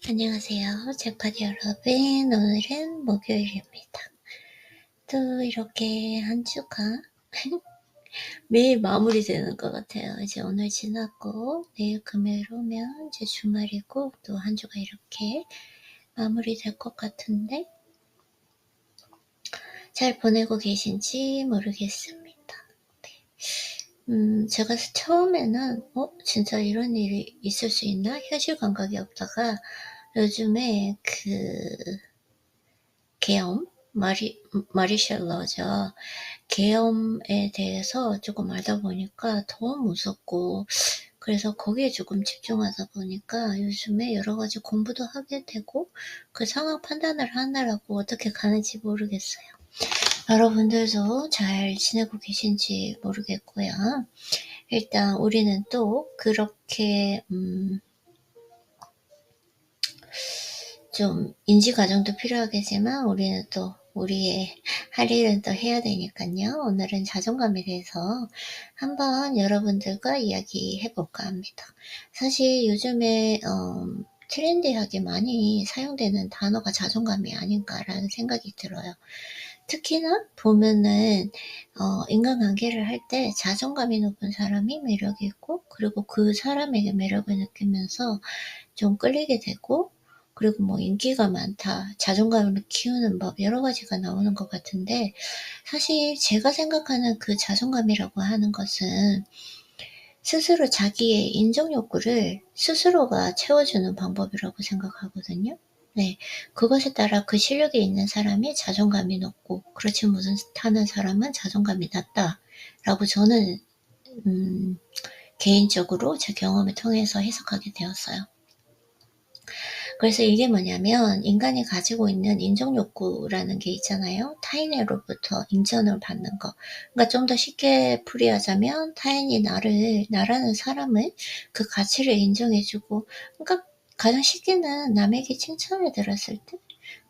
안녕하세요. 잭팟 여러분. 오늘은 목요일입니다. 또 이렇게 한 주가 매일 마무리되는 것 같아요. 이제 오늘 지났고 내일 금요일 오면 이제 주말이고 또 한 주가 이렇게 마무리될 것 같은데 잘 보내고 계신지 모르겠습니다. 제가 처음에는 진짜 이런 일이 있을 수 있나? 현실 감각이 없다가 요즘에 계엄? 마리셜러죠. 계엄에 대해서 조금 알다 보니까 더 무섭고, 그래서 거기에 조금 집중하다 보니까 요즘에 여러 가지 공부도 하게 되고, 그 상황 판단을 하느라고 어떻게 가는지 모르겠어요. 여러분들도 잘 지내고 계신지 모르겠고요. 일단 우리는 또 그렇게 좀 인지 과정도 필요하겠지만 우리는 또 우리의 할 일은 또 해야 되니까요. 오늘은 자존감에 대해서 한번 여러분들과 이야기해 볼까 합니다. 사실 요즘에 트렌디하게 많이 사용되는 단어가 자존감이 아닌가라는 생각이 들어요. 특히나 보면은 인간관계를 할 때 자존감이 높은 사람이 매력이 있고, 그리고 그 사람에게 매력을 느끼면서 좀 끌리게 되고, 그리고 뭐 인기가 많다, 자존감을 키우는 법, 여러 가지가 나오는 것 같은데, 사실 제가 생각하는 그 자존감이라고 하는 것은 스스로 자기의 인정 욕구를 스스로가 채워주는 방법이라고 생각하거든요. 네, 그것에 따라 그 실력이 있는 사람이 자존감이 높고, 그렇지 못하는 사람은 자존감이 낮다라고 저는 개인적으로 제 경험을 통해서 해석하게 되었어요. 그래서 이게 뭐냐면 인간이 가지고 있는 인정욕구라는 게 있잖아요. 타인으로부터 인정을 받는 거. 그러니까 좀 더 쉽게 풀이하자면 타인이 나라는 사람을 그 가치를 인정해주고, 그러니까 가장 쉽게는 남에게 칭찬을 들었을 때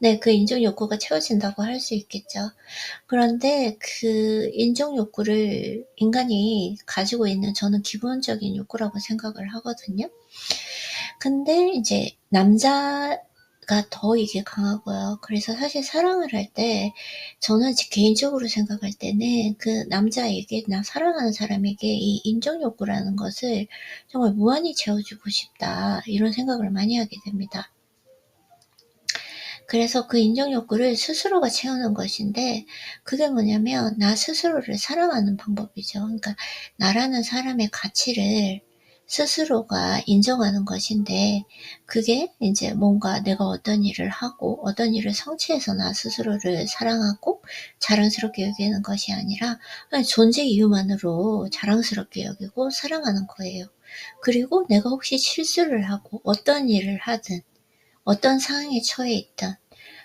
네, 그 인정 욕구가 채워진다고 할 수 있겠죠. 그런데 그 인정 욕구를 인간이 가지고 있는 저는 기본적인 욕구라고 생각을 하거든요. 근데 이제 남자가 더 이게 강하고요. 그래서 사실 사랑을 할 때 저는 개인적으로 생각할 때는 그 남자에게, 나 사랑하는 사람에게 이 인정 욕구라는 것을 정말 무한히 채워주고 싶다, 이런 생각을 많이 하게 됩니다. 그래서 그 인정 욕구를 스스로가 채우는 것인데, 그게 뭐냐면 나 스스로를 사랑하는 방법이죠. 그러니까 나라는 사람의 가치를 스스로가 인정하는 것인데, 그게 이제 뭔가 내가 어떤 일을 하고 어떤 일을 성취해서 나 스스로를 사랑하고 자랑스럽게 여기는 것이 아니라 그냥 존재 이유만으로 자랑스럽게 여기고 사랑하는 거예요. 그리고 내가 혹시 실수를 하고 어떤 일을 하든 어떤 상황에 처해 있든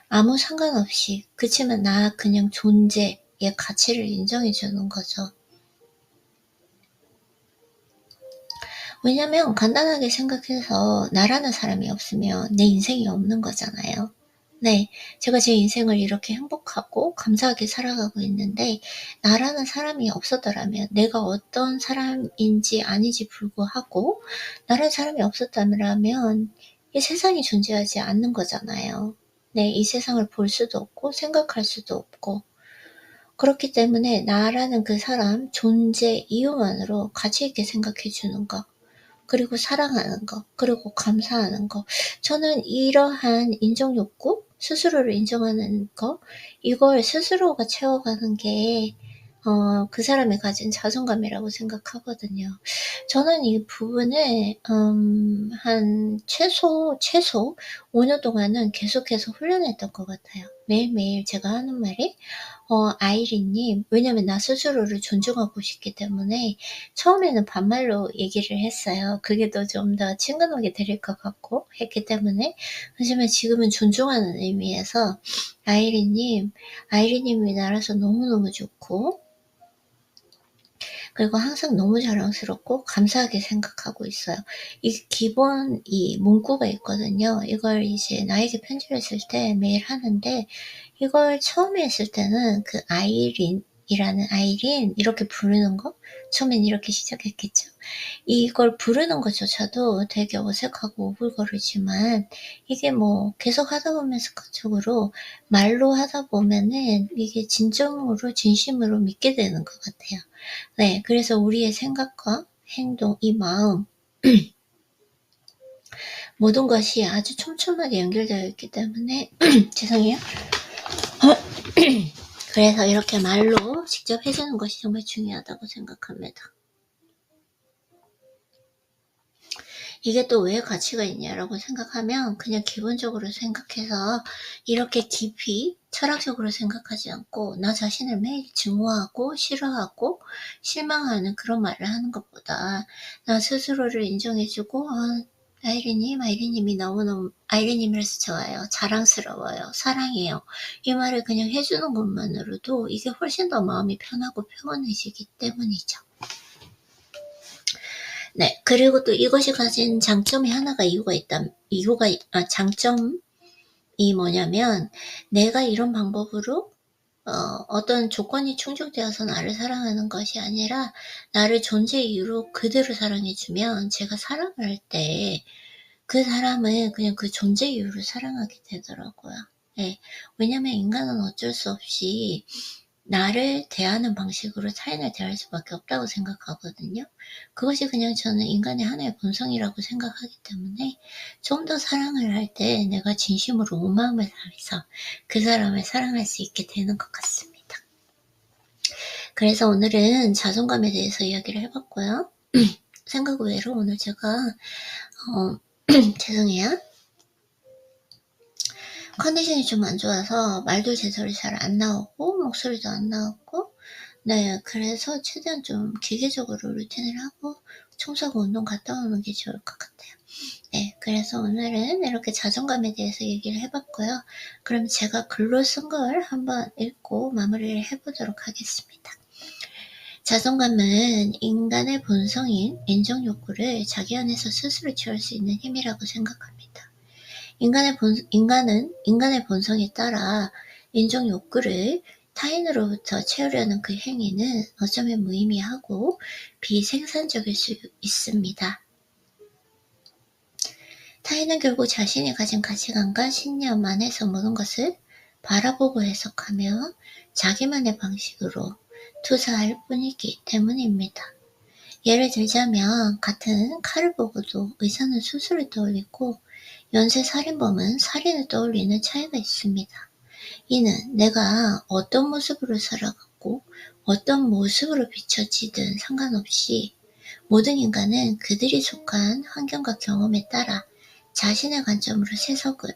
아무 상관없이, 그치만 나 그냥 존재의 가치를 인정해 주는 거죠. 왜냐면 간단하게 생각해서 나라는 사람이 없으면 내 인생이 없는 거잖아요. 네, 제가 제 인생을 이렇게 행복하고 감사하게 살아가고 있는데, 나라는 사람이 없었더라면, 내가 어떤 사람인지 아닌지 불구하고 나라는 사람이 없었다면 이 세상이 존재하지 않는 거잖아요. 네, 이 세상을 볼 수도 없고 생각할 수도 없고, 그렇기 때문에 나라는 그 사람 존재 이유만으로 가치 있게 생각해 주는 거, 그리고 사랑하는 거, 그리고 감사하는 거. 저는 이러한 인정 욕구, 스스로를 인정하는 거, 이걸 스스로가 채워가는 게 그 사람이 가진 자존감이라고 생각하거든요. 저는 이 부분을 한 최소 5년 동안은 계속해서 훈련했던 것 같아요. 매일매일 제가 하는 말이 아이린님, 왜냐면 나 스스로를 존중하고 싶기 때문에 처음에는 반말로 얘기를 했어요. 그게 더 좀 더 친근하게 들릴 것 같고 했기 때문에. 하지만 지금은 존중하는 의미에서 아이린님이 나라서 너무너무 좋고, 그리고 항상 너무 자랑스럽고 감사하게 생각하고 있어요. 이 기본 이 문구가 있거든요. 이걸 이제 나에게 편지를 쓸 때 매일 하는데, 이걸 처음에 했을 때는 그 아이린이라는 아이린 이렇게 부르는 거 처음엔 이렇게 시작했겠죠. 이걸 부르는 것조차도 되게 어색하고 오글거리지만 이게 뭐 계속 하다 보면 습관적으로 말로 하다 보면은 이게 진정으로 진심으로 믿게 되는 것 같아요. 네, 그래서 우리의 생각과 행동, 이 마음 모든 것이 아주 촘촘하게 연결되어 있기 때문에 죄송해요. 그래서 이렇게 말로 직접 해주는 것이 정말 중요하다고 생각합니다. 이게 또 왜 가치가 있냐라고 생각하면 그냥 기본적으로 생각해서 이렇게 깊이 철학적으로 생각하지 않고 나 자신을 매일 증오하고 싫어하고 실망하는 그런 말을 하는 것보다 나 스스로를 인정해주고 아이린님이 너무너무 아이린님이라서 좋아요. 자랑스러워요. 사랑해요. 이 말을 그냥 해주는 것만으로도 이게 훨씬 더 마음이 편하고 평온해지기 때문이죠. 네, 그리고 또 이것이 가진 장점이 하나가 장점이 뭐냐면 내가 이런 방법으로 어떤 조건이 충족되어서 나를 사랑하는 것이 아니라 나를 존재 이유로 그대로 사랑해주면 제가 사랑을 할 때 그 사람을 그냥 그 존재 이유로 사랑하게 되더라고요. 네, 왜냐면 인간은 어쩔 수 없이 나를 대하는 방식으로 타인을 대할 수밖에 없다고 생각하거든요. 그것이 그냥 저는 인간의 하나의 본성이라고 생각하기 때문에 좀 더 사랑을 할 때 내가 진심으로 온 마음을 다해서 그 사람을 사랑할 수 있게 되는 것 같습니다. 그래서 오늘은 자존감에 대해서 이야기를 해봤고요. 생각 외로 오늘 제가 죄송해요. 컨디션이 좀 안 좋아서 말도 제대로 잘 안 나오고 목소리도 안 나오고 네, 그래서 최대한 좀 기계적으로 루틴을 하고 청소하고 운동 갔다 오는 게 좋을 것 같아요. 네, 그래서 오늘은 이렇게 자존감에 대해서 얘기를 해봤고요. 그럼 제가 글로 쓴 걸 한번 읽고 마무리를 해보도록 하겠습니다. 자존감은 인간의 본성인 인정 욕구를 자기 안에서 스스로 채울 수 있는 힘이라고 생각합니다. 인간의 본성에 따라 인정 욕구를 타인으로부터 채우려는 그 행위는 어쩌면 무의미하고 비생산적일 수 있습니다. 타인은 결국 자신이 가진 가치관과 신념 안에서 모든 것을 바라보고 해석하며 자기만의 방식으로 투사할 뿐이기 때문입니다. 예를 들자면 같은 칼을 보고도 의사는 수술을 떠올리고 연쇄 살인범은 살인을 떠올리는 차이가 있습니다. 이는 내가 어떤 모습으로 살아가고 어떤 모습으로 비춰지든 상관없이 모든 인간은 그들이 속한 환경과 경험에 따라 자신의 관점으로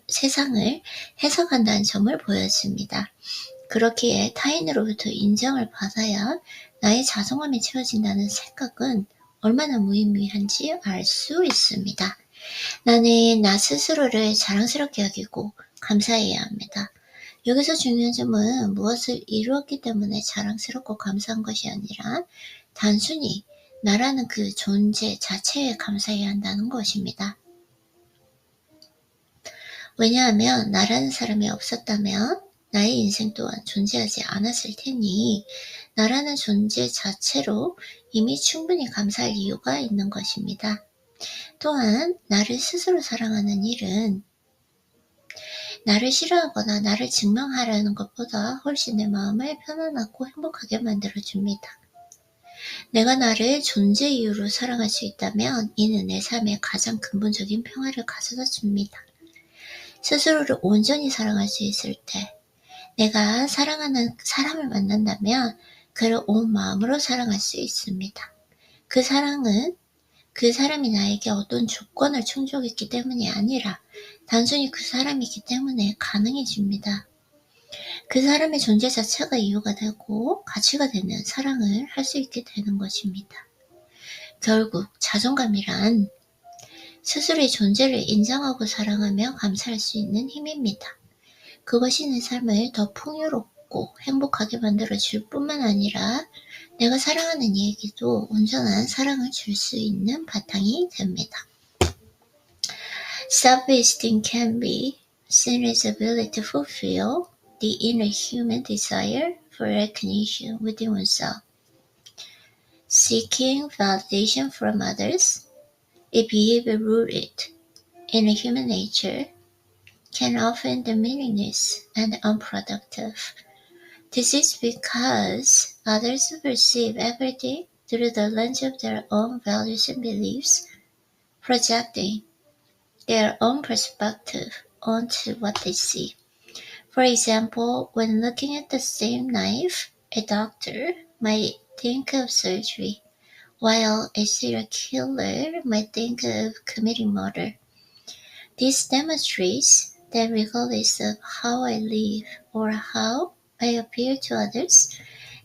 세상을 해석한다는 점을 보여줍니다. 그렇기에 타인으로부터 인정을 받아야 나의 자존감이 채워진다는 생각은 얼마나 무의미한지 알 수 있습니다. 나는 나 스스로를 자랑스럽게 여기고 감사해야 합니다. 여기서 중요한 점은 무엇을 이루었기 때문에 자랑스럽고 감사한 것이 아니라 단순히 나라는 그 존재 자체에 감사해야 한다는 것입니다. 왜냐하면 나라는 사람이 없었다면 나의 인생 또한 존재하지 않았을 테니 나라는 존재 자체로 이미 충분히 감사할 이유가 있는 것입니다. 또한 나를 스스로 사랑하는 일은 나를 싫어하거나 나를 증명하려는 것보다 훨씬 내 마음을 편안하고 행복하게 만들어줍니다. 내가 나를 존재 이유로 사랑할 수 있다면 이는 내 삶에 가장 근본적인 평화를 가져다 줍니다. 스스로를 온전히 사랑할 수 있을 때 내가 사랑하는 사람을 만난다면 그를 온 마음으로 사랑할 수 있습니다. 그 사랑은 그 사람이 나에게 어떤 조건을 충족했기 때문이 아니라 단순히 그 사람이기 때문에 가능해집니다. 그 사람의 존재 자체가 이유가 되고 가치가 되는 사랑을 할 수 있게 되는 것입니다. 결국 자존감이란 스스로의 존재를 인정하고 사랑하며 감사할 수 있는 힘입니다. 그것이 내 삶을 더 풍요롭고 행복하게 만들어줄 뿐만 아니라 내가 사랑하는 이에게도 온전한 사랑을 줄 수 있는 바탕이 됩니다. Self-esteem can be seen as the ability to fulfill the inner human desire for recognition within oneself. Seeking validation from others, a behavior rooted in human nature, can often be meaningless and unproductive. This is because others perceive everything through the lens of their own values and beliefs, projecting their own perspective onto what they see. For example, when looking at the same knife, a doctor might think of surgery, while a serial killer might think of committing murder. This demonstrates that regardless of how I live or how I appear to others,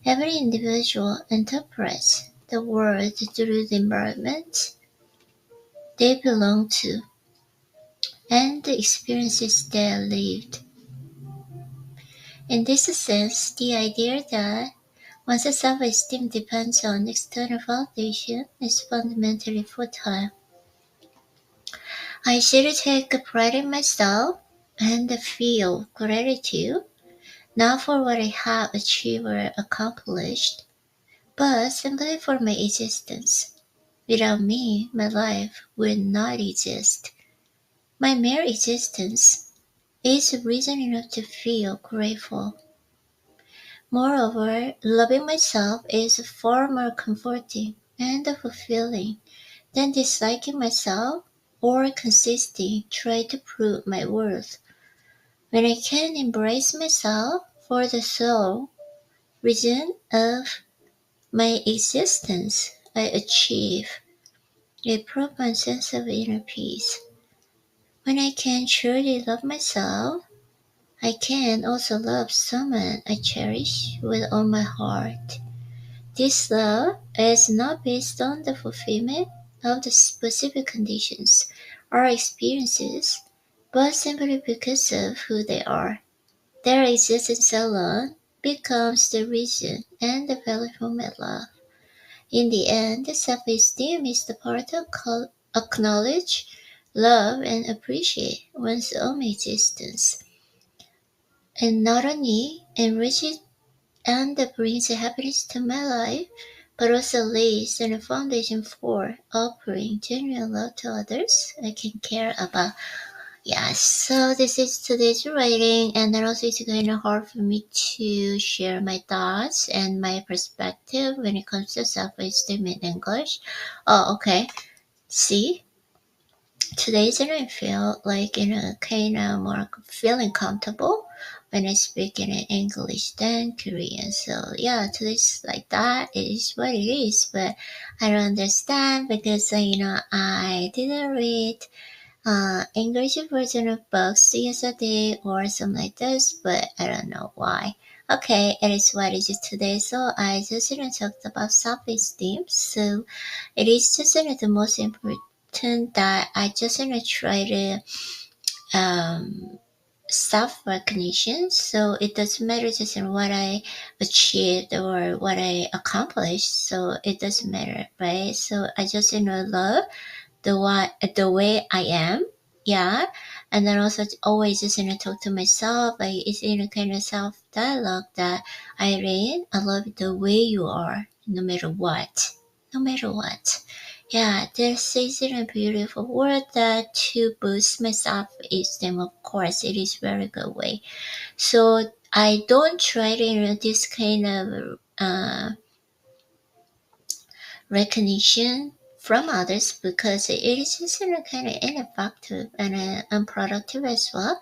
every individual interprets the world through the environment they belong to and the experiences they lived. In this sense, the idea that one's self-esteem depends on external validation is fundamentally futile. I should take pride in myself and feel gratitude not for what I have achieved or accomplished, but simply for my existence. Without me, my life would not exist. My mere existence is reason enough to feel grateful. Moreover, loving myself is far more comforting and fulfilling than disliking myself or consistently trying to prove my worth. When I can embrace myself for the sole reason of my existence, I achieve a profound sense of inner peace. When I can truly love myself, I can also love someone I cherish with all my heart. This love is not based on the fulfillment of the specific conditions or experiences, but simply because of who they are. Their existence alone becomes the reason and the value for my love. In the end, self-esteem is the part to acknowledge, love, and appreciate one's own existence, and not only enrich it and brings happiness to my life, but also lays a foundation for offering genuine love to others I can care about. Yes, so this is today's writing, and then also it's kind of hard for me to share my thoughts and my perspective when it comes to self-esteem in English. Oh, okay. See, today's I feel like kind of more feeling comfortable when I speak in English than Korean. So yeah, today's like that. It is what it is, but I don't understand because I didn't read English version of books yesterday or something like this, but I don't know why. Okay, it is what it is today. So I just talked about self-esteem. So it is just the most important that I just try to self-recognition. So it doesn't matter just what I achieved or what I accomplished. So it doesn't matter, right? So I just love the way I am. Yeah. And then also always just talk to myself. Like it's in a kind of self dialogue that Irene, I love the way you are, no matter what. No matter what. Yeah, this is a beautiful word that to boost my self-esteem. Of course, it is very good way. So I don't try to this kind of recognition from others because it is just kind of ineffective and unproductive as well,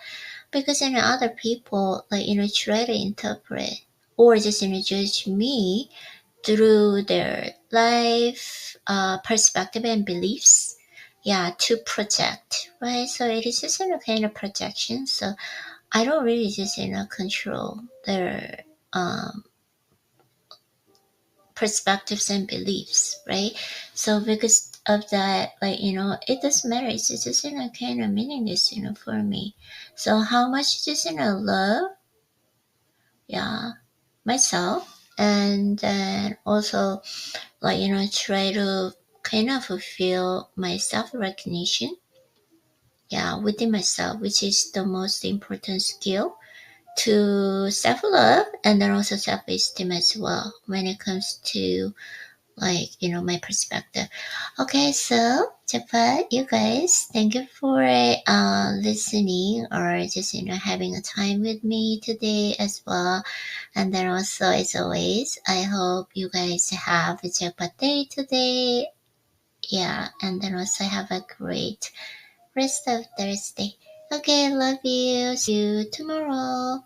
because other people like try to interpret or just judge me through their life perspective and beliefs, yeah, to project, right? So it is just kind of projection. So I don't really just control their perspectives and beliefs, right? So because of that, like it doesn't matter. It's just kind of meaningless, for me. So how much just love, yeah, myself, and then also like try to kind of fulfill my self recognition, yeah, within myself, which is the most important skill to self-love and then also self-esteem as well when it comes to like my perspective. Okay, so Japan, you guys, thank you for listening or just having a time with me today as well. And then also, as always, I hope you guys have a jackpot day today. Yeah, and then also have a great rest of Thursday. Okay, love you. See you tomorrow.